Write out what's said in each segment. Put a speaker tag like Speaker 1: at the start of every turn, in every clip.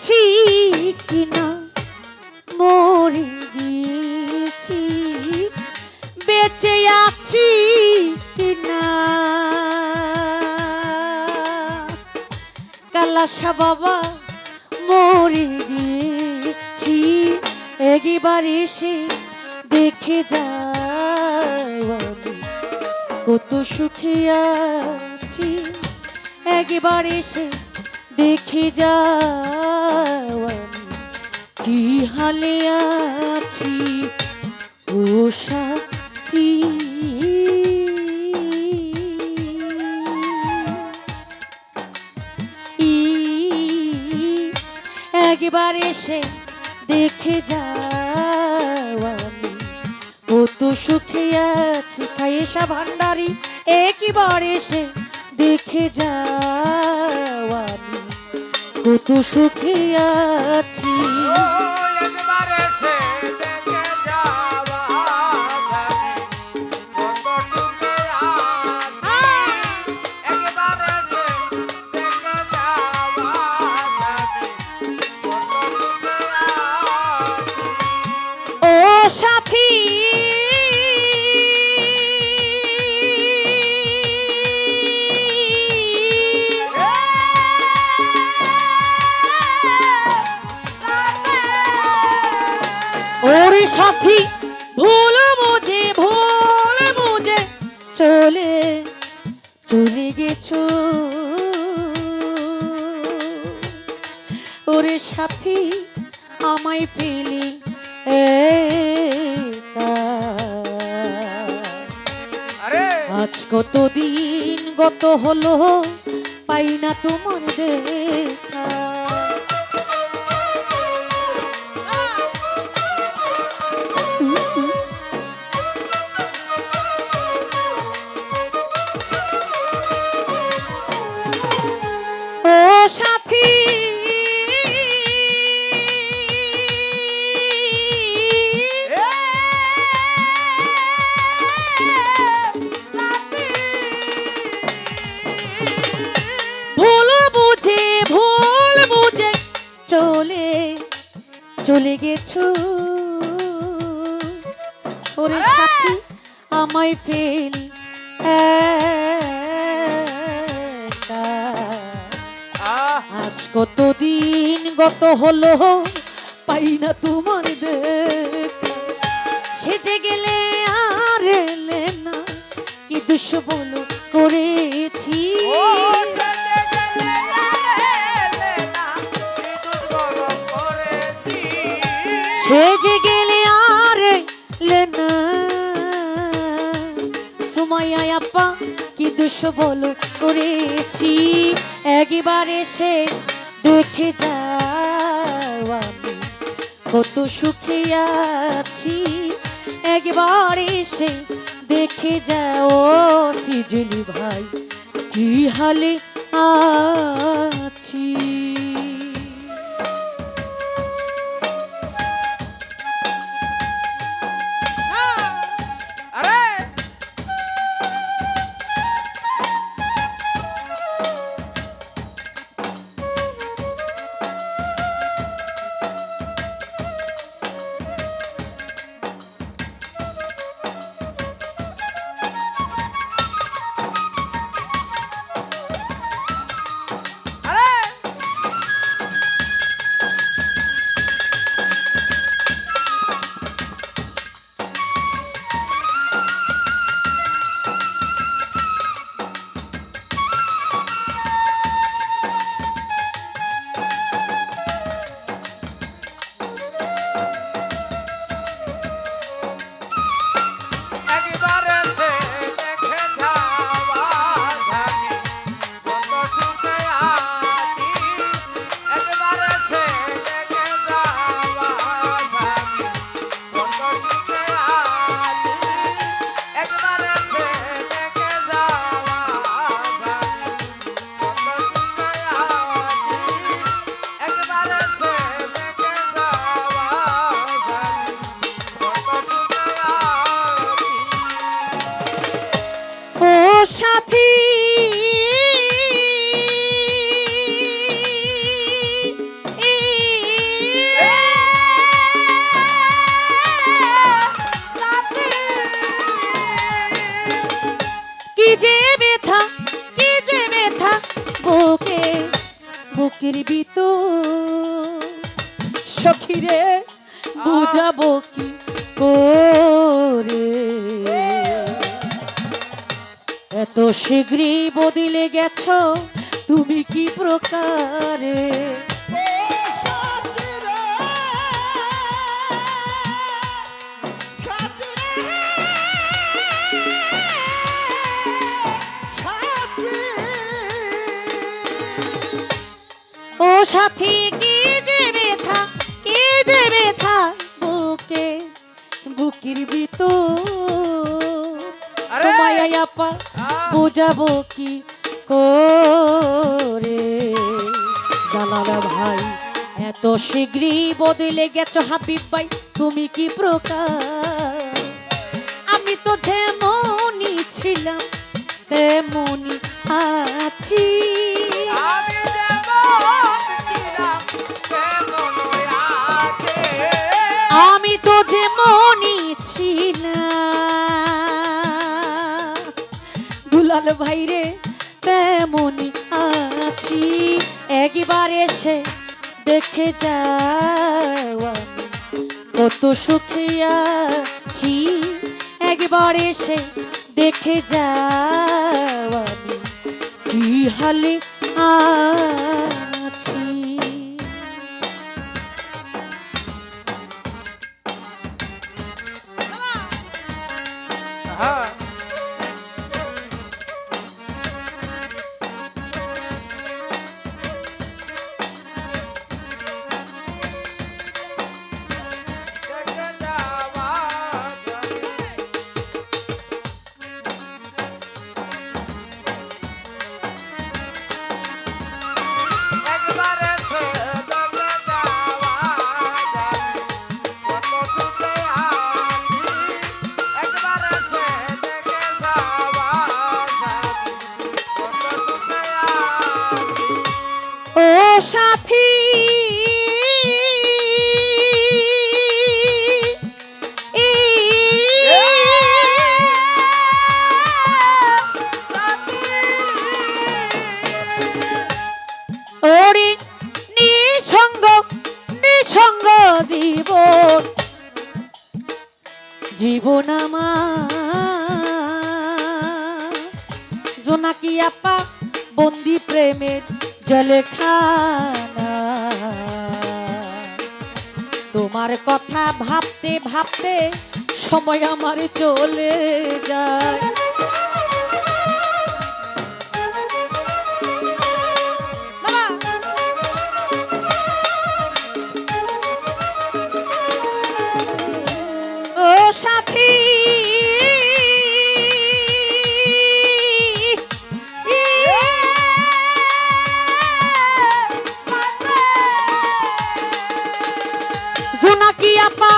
Speaker 1: আছি কিনা মরে গিয়েছি, বেঁচে আছি কিনা। কালাসা বাবা মরে গিয়েছি, একবার এসে দেখে যাও আমি কত সুখে আছি। একবার এসে দেখে যাও আমি কি হালে আছি। ও সাথী একবার এসে দেখে যাও আমি কত সুখে আছি। খায়েশা ভান্ডারী একবার এসে দেখে যাও আমি কত সুখে আছি। সাথী ওরে সাথী ভুল বুঝে চলে গেছো। ওরে সাথী আমায় পেলে আজ কতদিন গত হলো পাই না তোমার দেখা। ও সাথী চলে গেছো। ওরে সাথী আমায় ফেল আজ কতদিন গত হলো পাই না তোমার দেখা। সেজে গেলে আর এলে না কি দুষ বলো করেছি। সেজে গেলে আর লেনা সুমাইয়া আপা কি দুষ বলো করেছি। একবার এসে দেখে যাও আমি কত সুখে আছি। একবার এসে দেখে যাও সিজলি ভাই কি হালে আছি। বুকের ভিতর সখিরে বুঝাবো কি করে এত শীঘ্রই বদলে গেছো তুমি কি প্রকারে ও সাথী কি যে ব্যথা কি যে ব্যথা বুকে বুকের ভিতর সময় আপা বুঝাবো কি করে জালালা ভাই এত শীঘ্রই বদলে গেছো হাবিব ভাই তুমি কি প্রকার আমি তো যেমনই ছিলাম তেমনই আছি আমি তো যেমনই ছিলাম দুলাল ভাইরে তেমনই আছি একবার এসে দেখে যাও আমি কত সুখে আছি একবার এসে দেখে যাও আমি কি হালে আছি সাথী ওরে নিঃসঙ্গ নিঃসঙ্গ জীবন জীবন আমার জোনাকি আপা বন্দি প্রেমের জলখানা তোমার কথা ভাবতে ভাবতে সময় আমার চলে যায় ও সাথী জোনাকি আপা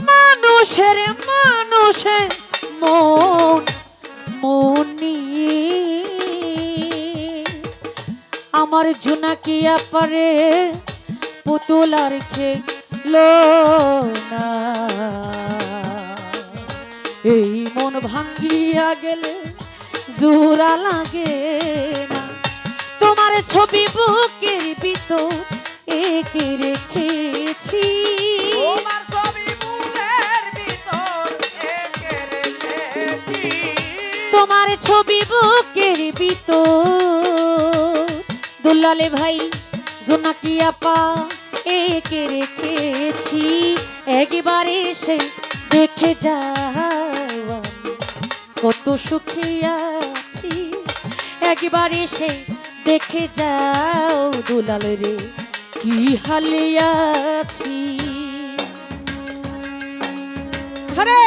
Speaker 1: মানুষের মানুষের মন মনি আমার জোনাকি আপারে পুতুল আর খেলো না এই মন ভাঙ্গিয়া গেলে জোড়া লাগে না তোমার ছবি বুকের ভিতর এঁকে রেখেছি তোমার ছবি বুকের ভিতর দুলালে ভাই জোনাকি আপা এঁকে রেখেছি একবার এসে দেখে যাও কত সুখে আছি একবার এসে দেখে যাও দুলাল রে কি হালে আছি আরে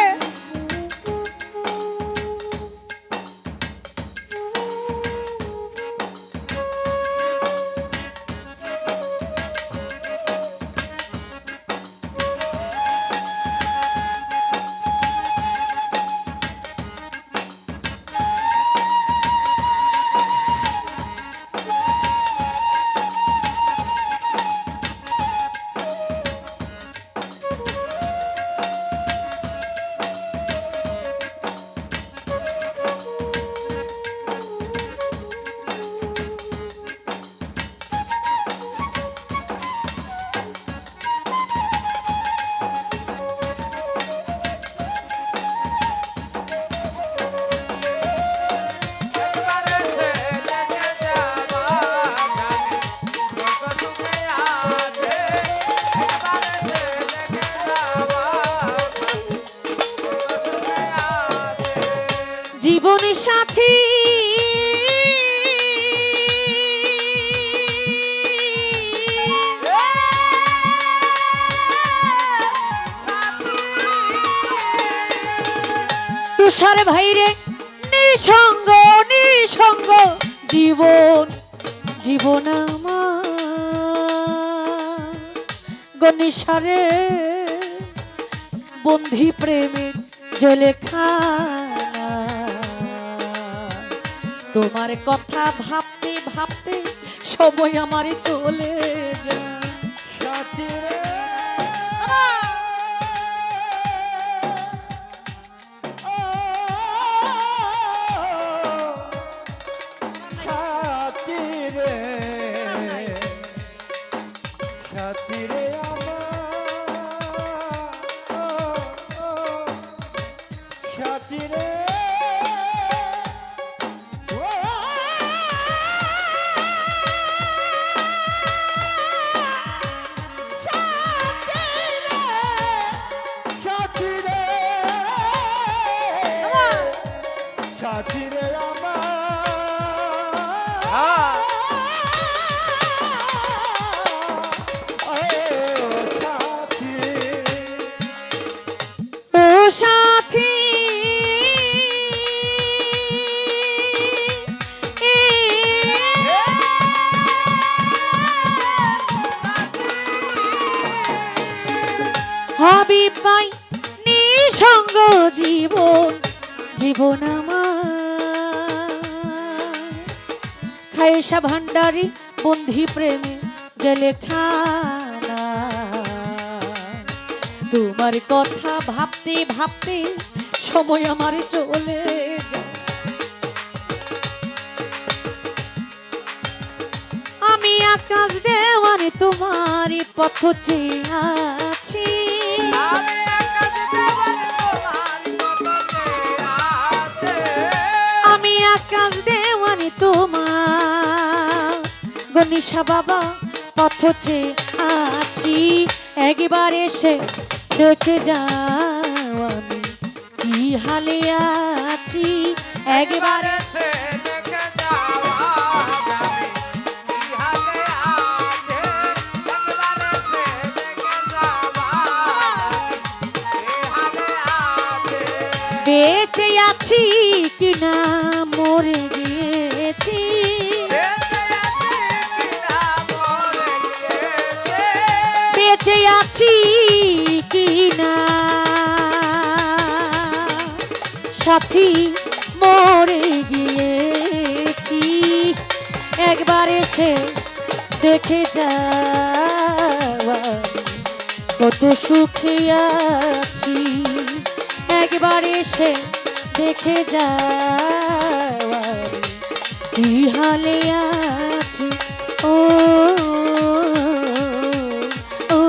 Speaker 1: তুষার ভাইরে নিঃসঙ্গ নিঃসঙ্গ জীবন জীবন আমার গনিসারে বন্ধি প্রেমের জেলেখানা তোমার কথা ভাবতে ভাবতে সময় আমার চলে যায়
Speaker 2: সাথী রে সাথী রে সাথী রে আমার সাথী রে সাথী রে আমার সাথী
Speaker 1: ও সাথী হবি পাই নিঃসঙ্গ জীবন জীবন আমার খায়েশা ভান্ডারী বন্ধি প্রেমে জেলেখানা তোমার কথা ভাবতে ভাবতে সময় আমার চলে যায় আমি আকাশ দেওয়ানে তোমার পথ চেয়ে আছি আমি আকাশ দেওয়ানে তোমার গনিশা বাবা পথ চেয়ে আছি একবার এসে দেখে যাও আমি কি হালে আছি একবার এসে
Speaker 2: দেখে যাও আমি কি হালে আছে একবার এসে দেখে যাও কি হালে আছে
Speaker 1: বেঁচে আছি কিনা মরে গিয়েছি বেঁচে আছি কিনা সাথী মরে গিয়েছি একবার এসে দেখে যাওয়া কত সুখে আছি একবার এসে দেখে যাওয়া কি হালে আছি ও ও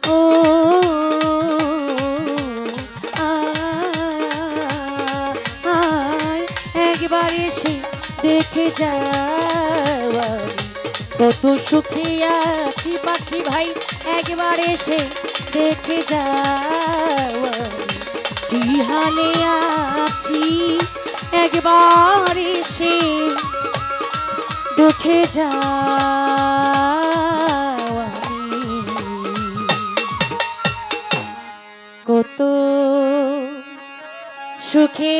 Speaker 1: ও আয় একবার এসে দেখে যাওয়া কত সুখে আছি পাখি ভাই একবার এসে দেখে যাওয়া কি হালে আছি একবার এসে দেখে যাওয়া কত সুখে